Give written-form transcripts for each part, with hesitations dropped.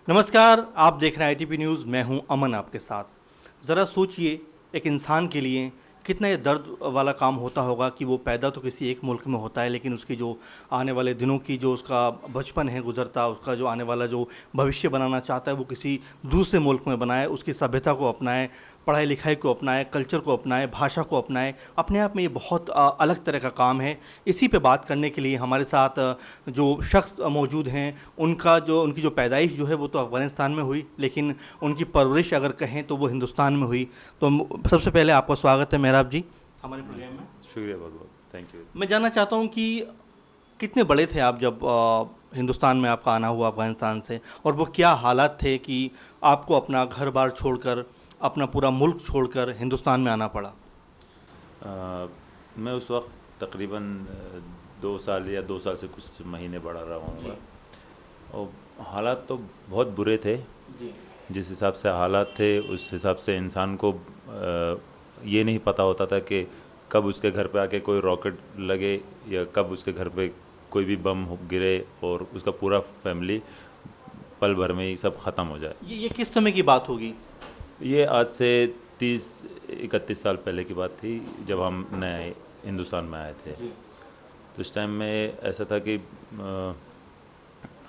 नमस्कार, आप देख रहे हैं आईटीपी न्यूज़। मैं हूं अमन आपके साथ। ज़रा सोचिए, एक इंसान के लिए कितना ये दर्द वाला काम होता होगा कि वो पैदा तो किसी एक मुल्क में होता है, लेकिन उसकी जो आने वाले दिनों की जो उसका बचपन है गुजरता, उसका जो आने वाला जो भविष्य बनाना चाहता है वो किसी दूसरे मुल्क में बनाए, उसकी सभ्यता को अपनाए, पढ़ाई लिखाई को अपनाए, कल्चर को अपनाए, भाषा को अपनाए। अपने आप में ये बहुत अलग तरह का काम है। इसी पे बात करने के लिए हमारे साथ जो शख्स मौजूद हैं, उनकी जो पैदाइश जो है वो तो अफ़गानिस्तान में हुई, लेकिन उनकी परवरिश अगर कहें तो वो हिंदुस्तान में हुई। तो सबसे पहले आपका स्वागत है मेहराब जी हमारे प्रोग्राम में। शुक्रिया, बहुत बहुत थैंक यू। मैं जानना चाहता हूँ कि कितने बड़े थे आप जब हिंदुस्तान में आपका आना हुआ अफ़गानिस्तान से, और वो क्या हालात थे कि आपको अपना घर बार छोड़कर, अपना पूरा मुल्क छोड़कर हिंदुस्तान में आना पड़ा? मैं उस वक्त तकरीबन 2 साल या 2 साल से कुछ महीने बड़ा रहा हूँगा, और हालात तो बहुत बुरे थे। जी। जिस हिसाब से हालात थे उस हिसाब से इंसान को ये नहीं पता होता था कि कब उसके घर पे आके कोई रॉकेट लगे या कब उसके घर पे कोई भी बम गिरे और उसका पूरा फैमिली पल भर में ही सब ख़त्म हो जाए। ये किस समय की बात होगी? ये आज से 30-31 साल पहले की बात थी, जब हम नए हिंदुस्तान में आए थे। तो उस टाइम में ऐसा था कि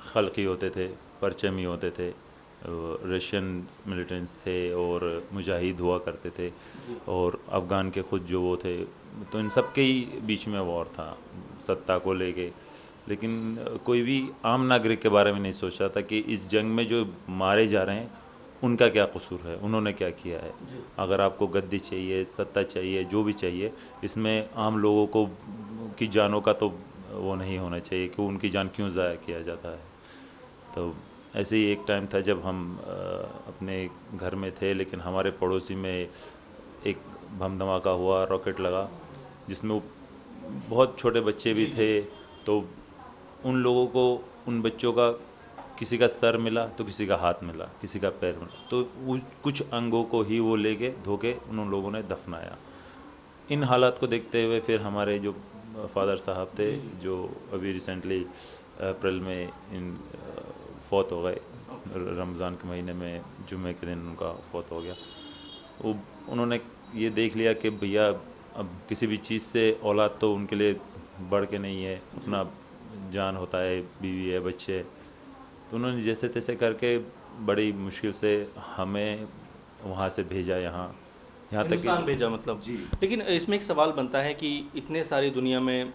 खलकी होते थे, परचमी होते थे, रशियन मिलिटेंट्स थे और मुजाहिद हुआ करते थे, और अफ़गान के ख़ुद जो वो थे, तो इन सब के ही बीच में वॉर था सत्ता को लेके। लेकिन कोई भी आम नागरिक के बारे में नहीं सोच रहा था कि इस जंग में जो मारे जा रहे हैं उनका क्या कसूर है, उन्होंने क्या किया है। अगर आपको गद्दी चाहिए, सत्ता चाहिए, जो भी चाहिए, इसमें आम लोगों को की जानों का तो वो नहीं होना चाहिए कि उनकी जान क्यों ज़ाया किया जाता है। तो ऐसे ही एक टाइम था जब हम अपने घर में थे, लेकिन हमारे पड़ोसी में एक बम धमाका हुआ, रॉकेट लगा, जिसमें बहुत छोटे बच्चे भी थे। तो उन लोगों को, उन बच्चों का किसी का सर मिला तो किसी का हाथ मिला, किसी का पैर मिला, तो कुछ अंगों को ही वो लेके धोके उन लोगों ने दफनाया। इन हालात को देखते हुए फिर हमारे जो फादर साहब थे, जो अभी रिसेंटली अप्रैल में फौत हो गए, रमज़ान के महीने में जुम्मे के दिन उनका फौत हो गया। उन्होंने ये देख लिया कि भैया अब किसी भी चीज़ से औलाद तो उनके लिए बढ़ के नहीं है, अपना जान होता है, बीवी है, बच्चे है। तो उन्होंने जैसे तैसे करके बड़ी मुश्किल से हमें वहाँ से भेजा, यहाँ तक हिंदुस्तान कि भेजा मतलब। जी। लेकिन इसमें एक सवाल बनता है कि इतने सारी दुनिया में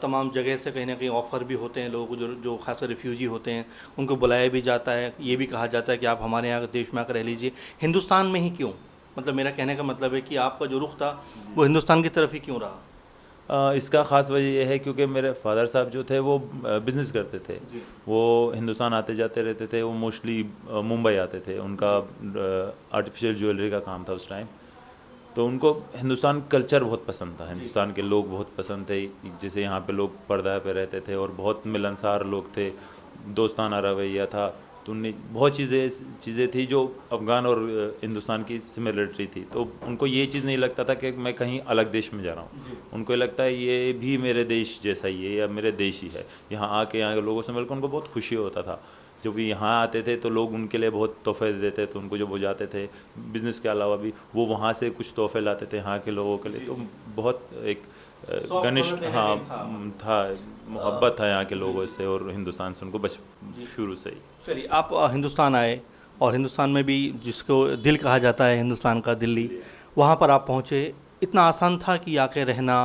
तमाम जगह से कहीं ना कहीं ऑफ़र भी होते हैं लोगों को, जो जो खासकर रिफ्यूजी होते हैं, उनको बुलाया भी जाता है, ये भी कहा जाता है कि आप हमारे यहाँ देश में आकर रह लीजिए। हिंदुस्तान में ही क्यों? मतलब मेरा कहने का मतलब है कि आपका जो रुख था वो हिंदुस्तान की तरफ ही क्यों रहा? इसका ख़ास वजह यह है क्योंकि मेरे फादर साहब जो थे वो बिज़नेस करते थे। वो हिंदुस्तान आते जाते रहते थे। वो मोस्टली मुंबई आते थे। उनका आर्टिफिशियल ज्वेलरी का काम था उस टाइम। तो उनको हिंदुस्तान कल्चर बहुत पसंद था, हिंदुस्तान के लोग बहुत पसंद थे। जैसे यहाँ पे लोग पर्दा पे रहते थे और बहुत मिलनसार लोग थे, दोस्ताना रवैया था। तो उनने बहुत चीज़ें थी जो अफ़गान और हिंदुस्तान की सिमिलरिटी थी। तो उनको ये चीज़ नहीं लगता था कि मैं कहीं अलग देश में जा रहा हूँ। उनको ये लगता है ये भी मेरे देश जैसा ही है या मेरे देश ही है। यहाँ आके यहाँ के लोगों से मिलकर उनको बहुत खुशी होता था। जब भी यहाँ आते थे तो लोग उनके लिए बहुत तोहफे देते थे उनको, जब वो जाते थे बिज़नेस के अलावा भी वो वहाँ से कुछ तोहफे लाते थे यहाँ के लोगों के लिए। तो बहुत एक घनिष्ठ, हाँ, था, मोहब्बत था यहाँ के लोगों से और हिंदुस्तान से उनको शुरू से ही। चलिए, आप हिंदुस्तान आए, और हिंदुस्तान में भी जिसको दिल कहा जाता है, हिंदुस्तान का दिल्ली, वहाँ पर आप पहुँचे। इतना आसान था कि आके रहना,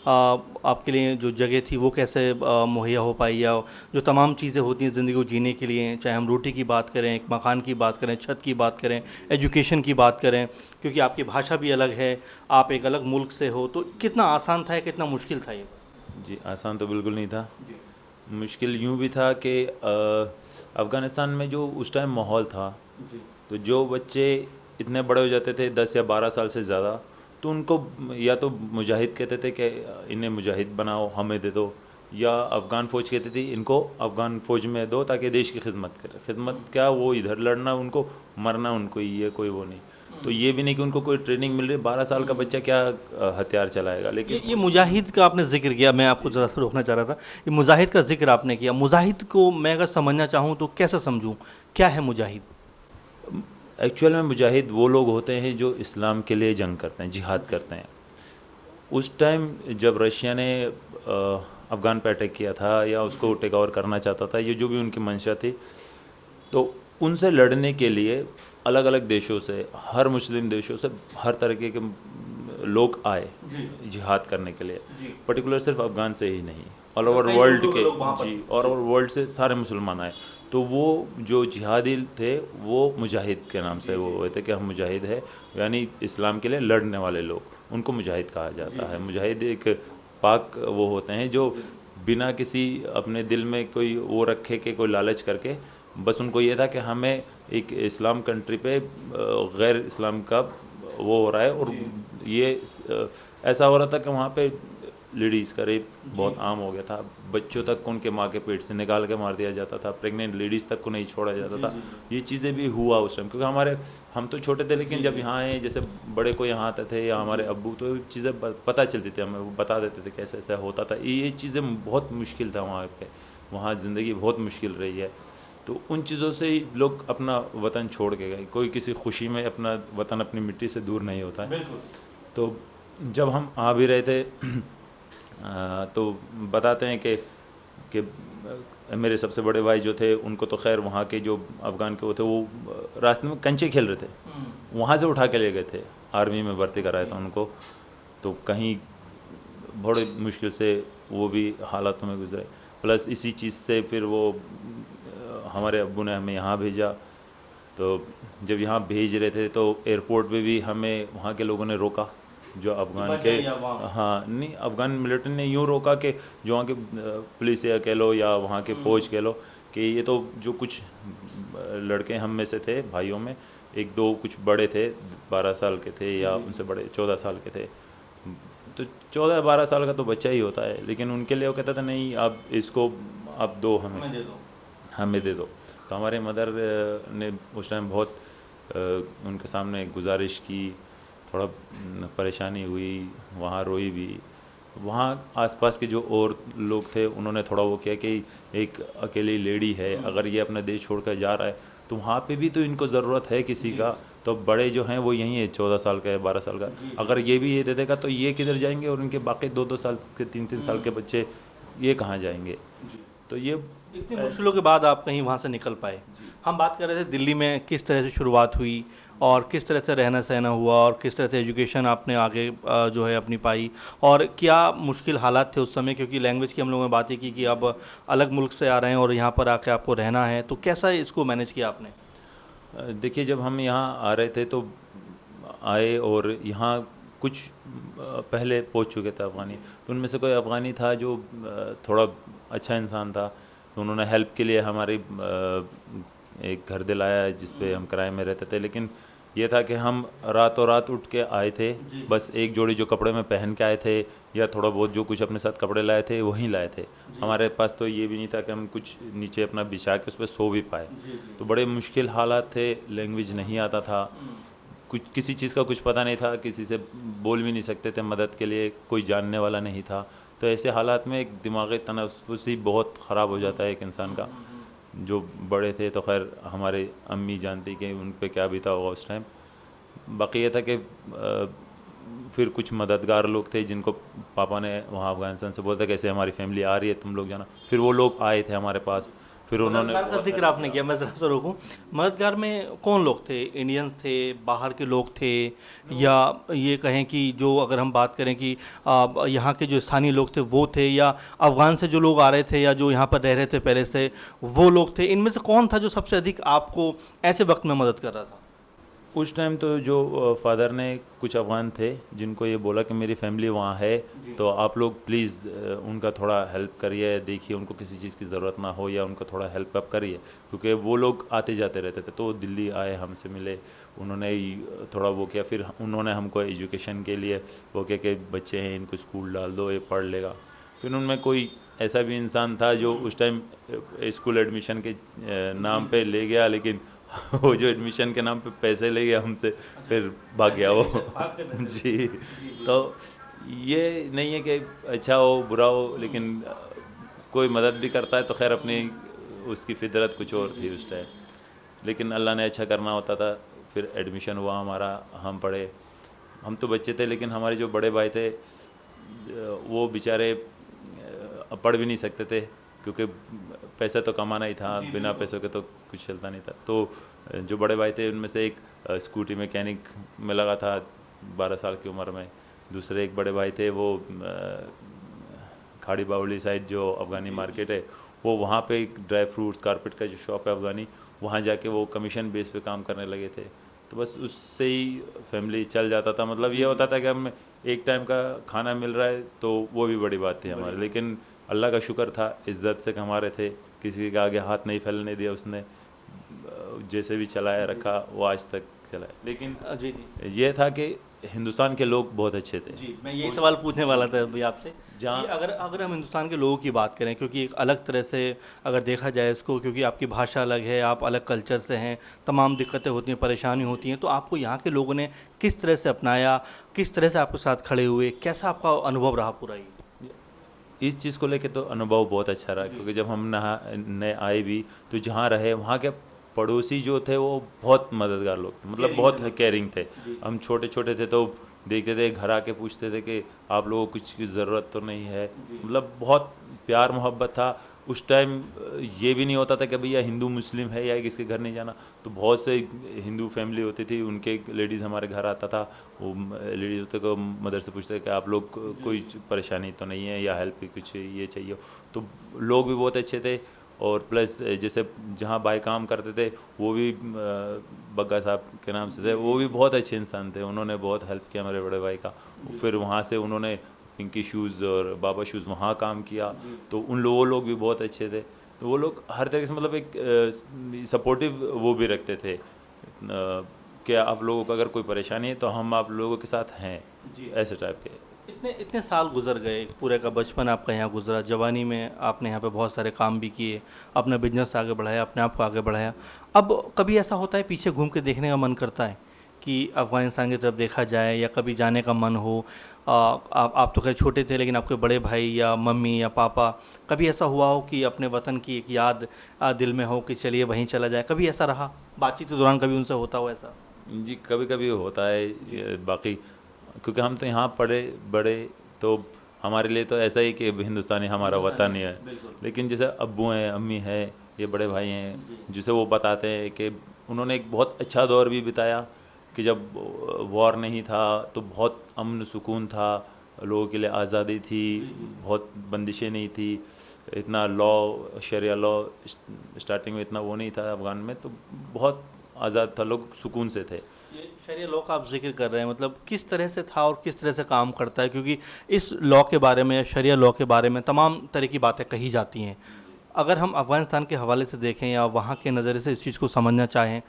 आपके लिए जो जगह थी वो कैसे मुहैया हो पाई, या जो तमाम चीज़ें होती हैं ज़िंदगी को जीने के लिए, चाहे हम रोटी की बात करें, एक मकान की बात करें, छत की बात करें, एजुकेशन की बात करें, क्योंकि आपकी भाषा भी अलग है, आप एक अलग मुल्क से हो, तो कितना आसान था या कितना मुश्किल था ये? जी, आसान तो बिल्कुल नहीं था। मुश्किल यूँ भी था कि अफ़गानिस्तान में जो उस टाइम माहौल था, तो जो बच्चे इतने बड़े हो जाते थे 10 या 12 साल से ज़्यादा, तो उनको या तो मुजाहिद कहते थे कि इन्हें मुजाहिद बनाओ, हमें दे दो, या अफ़गान फ़ौज कहती थी इनको अफ़गान फ़ौज में दो ताकि देश की खिदमत करे। खिदमत क्या, वो इधर लड़ना उनको, मरना उनको ही है, कोई वो नहीं। तो ये भी नहीं कि उनको कोई ट्रेनिंग मिल रही है। 12 साल का बच्चा क्या हथियार चलाएगा। लेकिन ये मुजाहिद का आपने जिक्र किया, मैं आपको ज़रा सा रोकना चाह रहा था। ये मुजाहिद का जिक्र आपने किया, मुजाहिद को मैं अगर समझना चाहूँ तो कैसे समझूँ, क्या है मुजाहिद? एक्चुअल में मुजाहिद वो लोग होते हैं जो इस्लाम के लिए जंग करते हैं, जिहाद करते हैं। उस टाइम जब रशिया ने अफ़गान पे अटैक किया था या उसको टेक ओवर करना चाहता था, ये जो भी उनकी मंशा थी, तो उनसे लड़ने के लिए अलग अलग देशों से, हर मुस्लिम देशों से हर तरीके के लोग आए जिहाद करने के लिए। पर्टिकुलर सिर्फ अफ़गान से ही नहीं, ऑल ओवर वर्ल्ड के, जी, ऑल ओवर वर्ल्ड से सारे मुसलमान आए। तो वो जो जिहादी थे वो मुजाहिद के नाम से वो हुए थे कि हम मुजाहिद है, यानी इस्लाम के लिए लड़ने वाले लोग, उनको मुजाहिद कहा जाता है। मुजाहिद एक पाक वो होते हैं जो बिना किसी अपने दिल में कोई वो रखे के, कोई लालच करके, बस उनको ये था कि हमें एक इस्लाम कंट्री पे गैर इस्लाम का वो हो रहा है। और ये ऐसा हो रहा था कि वहाँ पे लेडीज़ का रेप बहुत आम हो गया था। बच्चों तक को उनके माँ के पेट से निकाल के मार दिया जाता था, प्रेग्नेंट लेडीज़ तक को नहीं छोड़ा जाता था। ये चीज़ें भी हुआ उस टाइम, क्योंकि हम तो छोटे थे, लेकिन जब यहाँ आए, जैसे बड़े को यहाँ आते थे या हमारे अब्बू, तो ये चीज़ें पता चलती थी हमें, वो बता देते थे कैसे ऐसा होता था। ये चीज़ें बहुत मुश्किल था वहाँ पे, वहाँ ज़िंदगी बहुत मुश्किल रही है। तो उन चीज़ों से ही लोग अपना वतन छोड़ के गए। कोई किसी खुशी में अपना वतन, अपनी मिट्टी से दूर नहीं होता है। तो जब हम आ भी रहे थे तो बताते हैं कि मेरे सबसे बड़े भाई जो थे, उनको तो खैर वहाँ के जो अफ़गान के वो थे, वो रास्ते में कंचे खेल रहे थे, वहाँ से उठा के ले गए थे, आर्मी में भर्ती कराया था उनको। तो कहीं बड़े मुश्किल से वो भी हालातों में गुजरे। प्लस इसी चीज़ से फिर वो हमारे अब्बू ने हमें यहाँ भेजा। तो जब यहाँ भेज रहे थे तो एयरपोर्ट पे भी हमें वहाँ के लोगों ने रोका, जो अफ़गान के, हाँ नहीं, अफ़गान मिलिट्री ने यूँ रोका कि जो वहाँ के पुलिस या कह लो या वहाँ के फ़ौज कह लो, कि ये तो जो कुछ लड़के हम में से थे, भाइयों में एक दो कुछ बड़े थे, 12 साल के थे या उनसे बड़े 14 साल के थे। तो 14-12 साल का तो बच्चा ही होता है, लेकिन उनके लिए वो कहता था नहीं, आप इसको आप दो, हमें दे दो। तो हमारे मदर ने उस टाइम बहुत उनके सामने गुजारिश की, थोड़ा परेशानी हुई, वहाँ रोई भी। वहाँ आसपास के जो और लोग थे, उन्होंने थोड़ा वो किया कि एक अकेली लेडी है, अगर ये अपना देश छोड़ कर जा रहा है तो वहाँ पे भी तो इनको ज़रूरत है किसी का। तो बड़े जो हैं वो यहीं है, 14 साल का है, 12 साल का, अगर ये भी ये दे देगा तो ये किधर जाएंगे, और उनके बाकी 2-2 साल के, 3-3 साल के बच्चे ये कहाँ जाएंगे। तो ये इतनी मुश्किलों के बाद आप कहीं वहाँ से निकल पाए। हम बात कर रहे थे दिल्ली में किस तरह से शुरुआत हुई और किस तरह से रहना सहना हुआ और किस तरह से एजुकेशन आपने आगे जो है अपनी पाई, और क्या मुश्किल हालात थे उस समय, क्योंकि लैंग्वेज की हम लोगों ने बातें की कि अब अलग मुल्क से आ रहे हैं और यहाँ पर आके आपको रहना है, तो कैसा इसको मैनेज किया आपने? देखिए, जब हम यहाँ आ रहे थे तो आए, और यहाँ कुछ पहले पहुँच चुके थे अफ़गानी। तो उनमें से कोई अफ़गानी था जो थोड़ा अच्छा इंसान था, तो उन्होंने हेल्प के लिए हमारी एक घर दिलाया जिस पे हम किराए में रहते थे। लेकिन ये था कि हम रातों रात उठ के आए थे, बस एक जोड़ी जो कपड़े में पहन के आए थे या थोड़ा बहुत जो कुछ अपने साथ कपड़े लाए थे वहीं लाए थे। हमारे पास तो ये भी नहीं था कि हम कुछ नीचे अपना बिछा के उस पर सो भी पाए। तो बड़े मुश्किल हालात थे, लैंग्वेज नहीं आता था, कुछ किसी चीज़ का कुछ पता नहीं था, किसी से बोल भी नहीं सकते थे, मदद के लिए कोई जानने वाला नहीं था। तो ऐसे हालात में एक दिमागी तनफ़ुस ही बहुत ख़राब हो जाता है एक इंसान का। जो बड़े थे तो खैर हमारे अम्मी जानती कि उन पे क्या बीता होगा उस टाइम। बाकी ये था कि फिर कुछ मददगार लोग थे जिनको पापा ने वहाँ अफ़गानिस्तान से बोला था कैसे हमारी फैमिली आ रही है, तुम लोग जाना। फिर वो लोग आए थे हमारे पास, फिर उन्होंने मददगार का जिक्र आपने किया, मैं ज़रा सा रोकूं, मददगार में कौन लोग थे? इंडियंस थे, बाहर के लोग थे, या ये कहें कि जो अगर हम बात करें कि यहाँ के जो स्थानीय लोग थे वो थे, या अफ़गान से जो लोग आ रहे थे या जो यहाँ पर रह रहे थे पहले से वो लोग थे? इनमें से कौन था जो सबसे अधिक आपको ऐसे वक्त में मदद कर रहा था? उस टाइम तो जो फादर ने कुछ अफ़गान थे जिनको ये बोला कि मेरी फैमिली वहाँ है, तो आप लोग प्लीज़ उनका थोड़ा हेल्प करिए, देखिए उनको किसी चीज़ की ज़रूरत ना हो या उनको थोड़ा हेल्प अप करिए, क्योंकि वो लोग आते जाते रहते थे। तो दिल्ली आए, हमसे मिले, उन्होंने थोड़ा वो किया। फिर उन्होंने हमको एजुकेशन के लिए वो किया कि बच्चे हैं इनको स्कूल डाल दो, ये पढ़ लेगा। फिर उनमें कोई ऐसा भी इंसान था जो उस टाइम स्कूल एडमिशन के नाम पे ले गया, लेकिन वो जो एडमिशन के नाम पे पैसे ले गया हमसे, फिर भाग गया वो। जी, तो ये नहीं है कि अच्छा हो बुरा हो, लेकिन कोई मदद भी करता है तो खैर अपनी उसकी फितरत कुछ और थी उस टाइम, लेकिन अल्लाह ने अच्छा करना होता था। फिर एडमिशन हुआ हमारा, हम पढ़े। हम तो बच्चे थे, लेकिन हमारे जो बड़े भाई थे वो बेचारे पढ़ भी नहीं सकते थे, क्योंकि पैसा तो कमाना ही था, बिना पैसों के तो कुछ चलता नहीं था। तो जो बड़े भाई थे उनमें से एक स्कूटी मैकेनिक में लगा था 12 साल की उम्र में। दूसरे एक बड़े भाई थे वो खाड़ी बावली साइड जो अफ़गानी मार्केट है, वो वहाँ पे एक ड्राई फ्रूट्स कारपेट का जो शॉप है अफ़गानी, वहाँ जाके वो कमीशन बेस पे काम करने लगे थे। तो बस उससे ही फैमिली चल जाता था। मतलब ये होता था कि हम एक टाइम का खाना मिल रहा है तो वो भी बड़ी बात थी हमारे। लेकिन अल्लाह का शुक्र था, इज़्ज़त से हमारे थे, किसी के आगे हाथ नहीं फैलने दिया उसने। जैसे भी चलाया रखा वो आज तक चला है। लेकिन जी जी ये था कि हिंदुस्तान के लोग बहुत अच्छे थे। जी, मैं यही सवाल पूछने वाला था अभी आपसे जहाँ कि अगर अगर हम हिंदुस्तान के लोगों की बात करें, क्योंकि एक अलग तरह से अगर देखा जाए इसको, क्योंकि आपकी भाषा अलग है, आप अलग कल्चर से हैं, तमाम दिक्कतें होती हैं, परेशानी होती हैं, तो आपको यहाँ के लोगों ने किस तरह से अपनाया, किस तरह से आपके साथ खड़े हुए, कैसा आपका अनुभव रहा पूरा ये? इस चीज़ को लेके तो अनुभव बहुत अच्छा रहा, क्योंकि जब हम नए आए भी तो जहाँ रहे वहाँ के पड़ोसी जो थे वो बहुत मददगार लोग थे, मतलब बहुत केयरिंग थे। हम छोटे छोटे थे तो देखते थे, घर आके पूछते थे कि आप लोगों को कुछ की ज़रूरत तो नहीं है। मतलब बहुत प्यार मोहब्बत था उस टाइम। ये भी नहीं होता था कि भैया हिंदू मुस्लिम है या किसके घर नहीं जाना। तो बहुत से हिंदू फैमिली होती थी, उनके लेडीज़ हमारे घर आता था, वो लेडीज़ होते को मदर से पूछते कि आप लोग कोई परेशानी तो नहीं है या हेल्प की कुछ ये चाहिए हो। तो लोग भी बहुत अच्छे थे। और प्लस जैसे जहाँ भाई काम करते थे वो भी बग्गा साहब के नाम से थे, वो भी बहुत अच्छे इंसान थे। उन्होंने बहुत हेल्प किया मेरे बड़े भाई का। फिर वहाँ से उन्होंने पिंकी शूज़ और बाबा शूज़ वहाँ काम किया, तो वो लोग भी बहुत अच्छे थे। तो वो लोग हर तरीके से मतलब एक सपोर्टिव वो भी रखते थे कि आप लोगों को अगर कोई परेशानी है तो हम आप लोगों के साथ हैं, ऐसे टाइप के। इतने इतने साल गुजर गए, पूरे का बचपन आपका यहाँ गुजरा, जवानी में आपने यहाँ पे बहुत सारे काम भी किए, अपना बिजनेस आगे बढ़ाया, अपने आप को आगे बढ़ाया। अब कभी ऐसा होता है पीछे घूम के देखने का मन करता है कि अफ़गानिस्तान की तरफ देखा जाए, या कभी जाने का मन हो? आप तो खैर छोटे थे, लेकिन आपके बड़े भाई या मम्मी या पापा, कभी ऐसा हुआ हो कि अपने वतन की एक याद दिल में हो कि चलिए वहीं चला जाए? कभी ऐसा रहा बातचीत के दौरान, कभी उनसे होता हो ऐसा? जी, कभी कभी होता है बाकी, क्योंकि हम तो यहाँ पढ़े बड़े, तो हमारे लिए तो ऐसा ही कि हिंदुस्तानी हमारा वतन ही है। लेकिन जैसे अब्बू हैं, अम्मी है, ये बड़े भाई हैं, जिसे वो बताते हैं कि उन्होंने एक बहुत अच्छा दौर भी बिताया कि जब वॉर नहीं था तो बहुत अमन सुकून था, लोगों के लिए आज़ादी थी, बहुत बंदिशें नहीं थी, इतना लॉ शरिया लॉ स्टार्टिंग में इतना वो नहीं था अफ़गान में, तो बहुत आज़ाद था, लोग सुकून से थे। ये शरिया लॉ का आप जिक्र कर रहे हैं, मतलब किस तरह से था और किस तरह से काम करता है? क्योंकि इस लॉ के बारे में या शरिया लॉ के बारे में तमाम तरह की बातें कही जाती हैं। अगर हम अफ़गानिस्तान के हवाले से देखें या वहाँ के नज़रिए से इस चीज़ को समझना चाहें,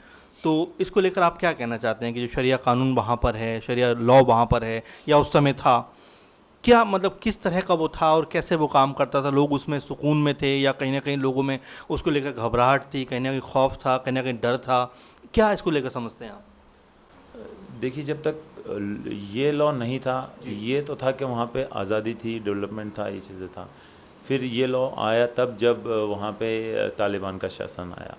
तो इसको लेकर आप क्या कहना चाहते हैं कि जो शरिया कानून वहाँ पर है, शरिया लॉ वहाँ पर है या उस समय था, क्या मतलब किस तरह का वो था और कैसे वो काम करता था? लोग उसमें सुकून में थे या कहीं ना कहीं लोगों में उसको लेकर घबराहट थी, कहीं ना कहीं खौफ था, कहीं ना कहीं डर था? क्या इसको लेकर समझते हैं आप? देखिए, जब तक ये लॉ नहीं था, ये तो था कि वहाँ पे आज़ादी थी, डेवलपमेंट था, ये चीज़ें था। फिर ये लॉ आया तब जब वहाँ पे तालिबान का शासन आया।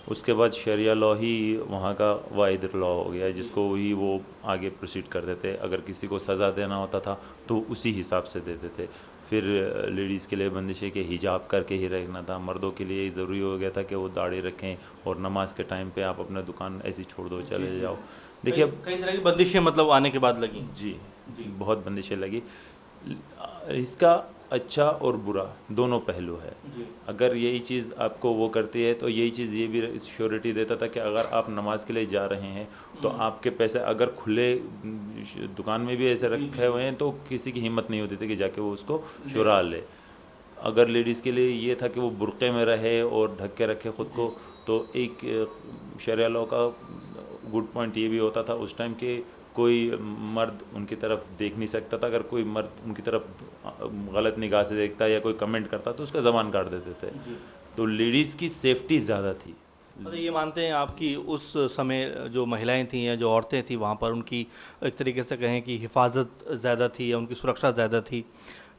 उसके बाद शरिया लॉ ही वहाँ का वाहिद लॉ हो गया, जिसको ही वो आगे प्रोसीड करते थे। अगर किसी को सज़ा देना होता था तो उसी हिसाब से देते थे। फिर लेडीज़ के लिए बंदिशें कि हिजाब करके ही रहना था, मर्दों के लिए ज़रूरी हो गया था कि वो दाढ़ी रखें, और नमाज के टाइम पे आप अपना दुकान ऐसी छोड़ दो, चले जाओ। देखिए, अब कई तरह की बंदिशें मतलब आने के बाद लगी। जी बहुत बंदिशें लगी। इसका अच्छा और बुरा दोनों पहलू है। अगर यही चीज़ आपको वो करती है तो यही चीज़ ये भी श्योरिटी देता था कि अगर आप नमाज के लिए जा रहे हैं तो आपके पैसे अगर खुले दुकान में भी ऐसे रखे हुए हैं तो किसी की हिम्मत नहीं होती थी कि जाके वो उसको चुरा ले। अगर लेडीज़ के लिए ये था कि वो बुर्क़े में रहे और ढक के रखे ख़ुद को, तो एक शरिया लॉ का गुड पॉइंट ये भी होता था उस टाइम के कोई मर्द उनकी तरफ देख नहीं सकता था। अगर कोई मर्द उनकी तरफ गलत निगाह से देखता या कोई कमेंट करता तो उसका ज़बान काट देते थे। तो लेडीज़ की सेफ्टी ज़्यादा थी। मतलब ये मानते हैं आप कि उस समय जो महिलाएं थीं या जो औरतें थीं वहाँ पर उनकी एक तरीके से कहें कि हिफाजत ज़्यादा थी या उनकी सुरक्षा ज़्यादा थी।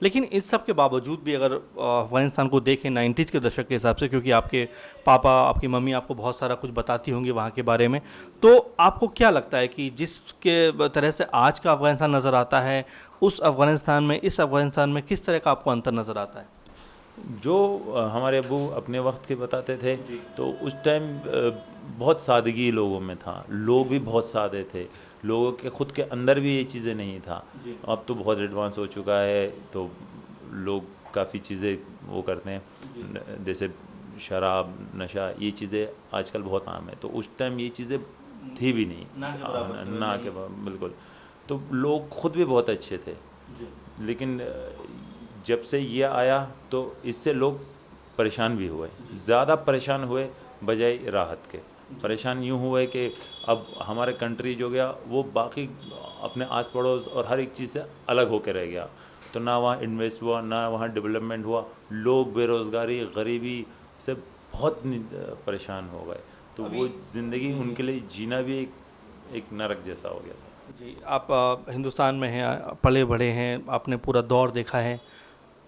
लेकिन इस सब के बावजूद भी अगर अफ़गानिस्तान को देखें 90s के दशक के हिसाब से, क्योंकि आपके पापा, आपकी मम्मी आपको बहुत सारा कुछ बताती होंगी वहाँ के बारे में, तो आपको क्या लगता है कि जिसके तरह से आज का अफ़गानिस्तान नज़र आता है, उस अफ़गानिस्तान में, इस अफ़गानिस्तान में किस तरह का आपको अंतर नज़र आता है? जो हमारे अब्बू अपने वक्त के बताते थे, तो उस टाइम बहुत सादगी लोगों में था, लोग भी बहुत सादे थे, लोगों के खुद के अंदर भी ये चीज़ें नहीं था। अब तो बहुत एडवांस हो चुका है, तो लोग काफ़ी चीज़ें वो करते हैं, जैसे शराब, नशा, ये चीज़ें आजकल बहुत आम है। तो उस टाइम ये चीज़ें थी भी नहीं, ना के बराबर थे, ना के बिल्कुल। तो लोग खुद भी बहुत अच्छे थे, लेकिन जब से ये आया तो इससे लोग परेशान भी हुए, ज़्यादा परेशान हुए बजाय राहत के। परेशान यूँ हुए कि अब हमारे कंट्री जो गया वो बाकी अपने आस पड़ोस और हर एक चीज़ से अलग होकर रह गया। तो ना वहाँ इन्वेस्ट हुआ, ना वहाँ डेवलपमेंट हुआ, लोग बेरोज़गारी, गरीबी से बहुत परेशान हो गए। तो वो ज़िंदगी उनके लिए जीना भी एक नरक जैसा हो गया था। जी, आप हिंदुस्तान में हैं, पले बढ़े हैं, आपने पूरा दौर देखा है।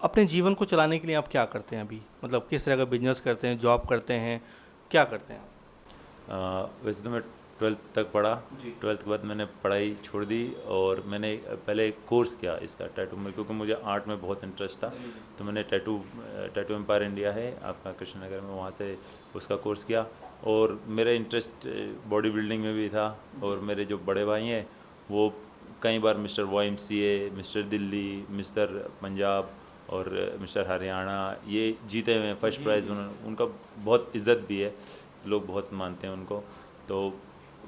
अपने जीवन को चलाने के लिए आप क्या करते हैं अभी? मतलब किस तरह का बिजनेस करते हैं, जॉब करते हैं, क्या करते हैं आप? वैसे तो मैं 12th तक पढ़ा। 12th के बाद मैंने पढ़ाई छोड़ दी और मैंने पहले एक कोर्स किया इसका टैटू में, क्योंकि मुझे आर्ट में बहुत इंटरेस्ट था। तो मैंने टैटू एम्पायर इंडिया है आपका कृष्ण नगर में, वहाँ से उसका कोर्स किया। और मेरा इंटरेस्ट बॉडी बिल्डिंग में भी था। और मेरे जो बड़े भाई हैं वो कई बार mister YMCA, mister Delhi, mister Punjab और मिस्टर हरियाणा ये जीते हुए हैं, फर्स्ट प्राइज़ उनका बहुत इज़्ज़त भी है, लोग बहुत मानते हैं उनको। तो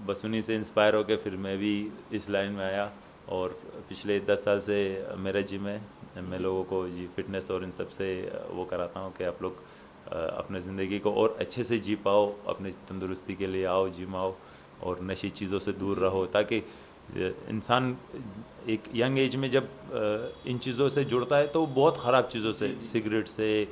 बस उन्हीं से इंस्पायर होकर फिर मैं भी इस लाइन में आया और पिछले 10 साल से मेरा जिम है। मैं लोगों को जी फिटनेस और इन सब से वो कराता हूँ कि आप लोग अपने ज़िंदगी को और अच्छे से जी पाओ, अपनी तंदुरुस्ती के लिए आओ, जिम आओ और नशी चीज़ों से दूर रहो, ताकि इंसान एक यंग एज में जब इन चीज़ों से जुड़ता है तो बहुत ख़राब चीज़ों से, सिगरेट से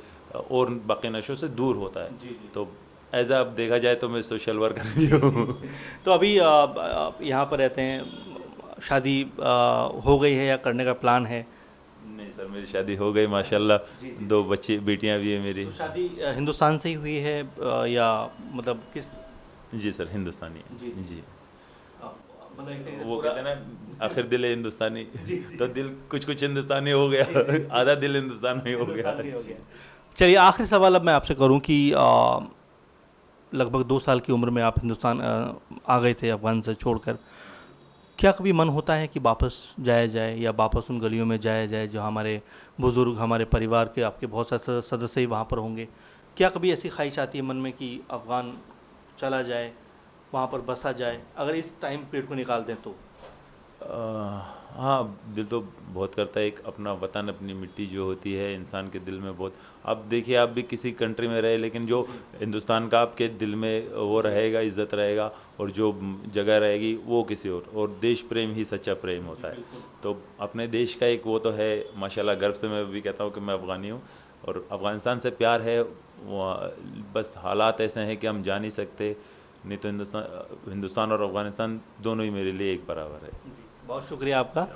और बाकी नशों से दूर होता है। तो एज अब देखा जाए तो मैं सोशल वर्कर भी हूँ। तो अभी आप यहाँ पर रहते हैं, शादी हो गई है या करने का प्लान है? नहीं सर, मेरी शादी हो गई माशाल्लाह, 2 बच्ची बेटियाँ भी हैं मेरी। तो शादी हिंदुस्तान से ही हुई है या मतलब किस? जी सर, हिंदुस्तानी है जी। मतलब एक तरह से वो पूरा- कहते हैं ना, आखिर दिल है हिंदुस्तानी, तो दिल कुछ कुछ हिंदुस्तानी हो गया, आधा दिल हिंदुस्तान में हो गया। चलिए, आखिरी सवाल अब मैं आपसे करूं कि लगभग 2 साल की उम्र में आप हिंदुस्तान आ गए थे अफगान से छोड़कर। क्या कभी मन होता है कि वापस जाया जाए या वापस उन गलियों में जाया जाए जो हमारे बुज़ुर्ग, हमारे परिवार के, आपके बहुत सारे सदस्य ही वहाँ पर होंगे? क्या कभी ऐसी ख्वाहिश आती है मन में कि अफ़गान चला जाए, वहाँ पर बसा जाए, अगर इस टाइम पीरियड को निकाल दें तो? हाँ, दिल तो बहुत करता है, एक अपना वतन, अपनी मिट्टी जो होती है इंसान के दिल में बहुत। अब देखिए, आप भी किसी कंट्री में रहे, लेकिन जो हिंदुस्तान का आपके दिल में वो रहेगा, इज़्ज़त रहेगा, और जो जगह रहेगी वो किसी और देश प्रेम ही सच्चा प्रेम होता है। तो अपने देश का एक वो तो है, माशाल्लाह गर्व से मैं भी कहता हूँ कि मैं अफ़गानी हूँ और अफ़गानिस्तान से प्यार है। बस हालात ऐसे हैं कि हम जा नहीं सकते, नहीं तो हिंदुस्तान और अफ़गानिस्तान दोनों ही मेरे लिए एक बराबर है। बहुत शुक्रिया आपका।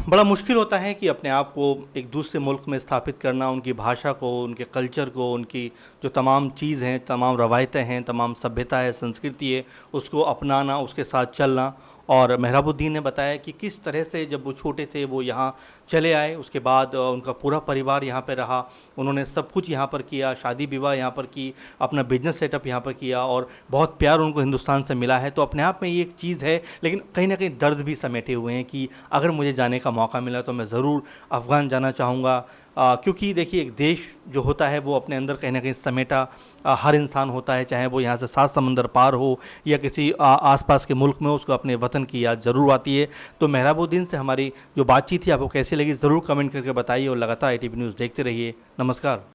बड़ा मुश्किल होता है कि अपने आप को एक दूसरे मुल्क में स्थापित करना, उनकी भाषा को, उनके कल्चर को, उनकी जो तमाम चीज़ हैं, तमाम रवायतें हैं, तमाम सभ्यता है, संस्कृति है, उसको अपनाना, उसके साथ चलना। और मेहराबुद्दीन ने बताया कि किस तरह से जब वो छोटे थे वो यहाँ चले आए, उसके बाद उनका पूरा परिवार यहाँ पे रहा, उन्होंने सब कुछ यहाँ पर किया, शादी विवाह यहाँ पर की, अपना बिजनेस सेटअप यहाँ पर किया और बहुत प्यार उनको हिंदुस्तान से मिला है। तो अपने आप में ये एक चीज़ है, लेकिन कहीं ना कहीं दर्द भी समेटे हुए हैं कि अगर मुझे जाने का मौका मिला तो मैं ज़रूर अफ़गान जाना चाहूँगा। क्योंकि देखिए, एक देश जो होता है वो अपने अंदर कहीं ना कहीं समेटा हर इंसान होता है, चाहे वो यहाँ से 7 समंदर पार हो या किसी आसपास के मुल्क में हो, उसको अपने वतन की याद ज़रूर आती है। तो मेहराबुद्दीन से हमारी जो बातचीत थी आपको कैसी लगी ज़रूर कमेंट करके बताइए और लगातार ITV न्यूज़ देखते रहिए। नमस्कार।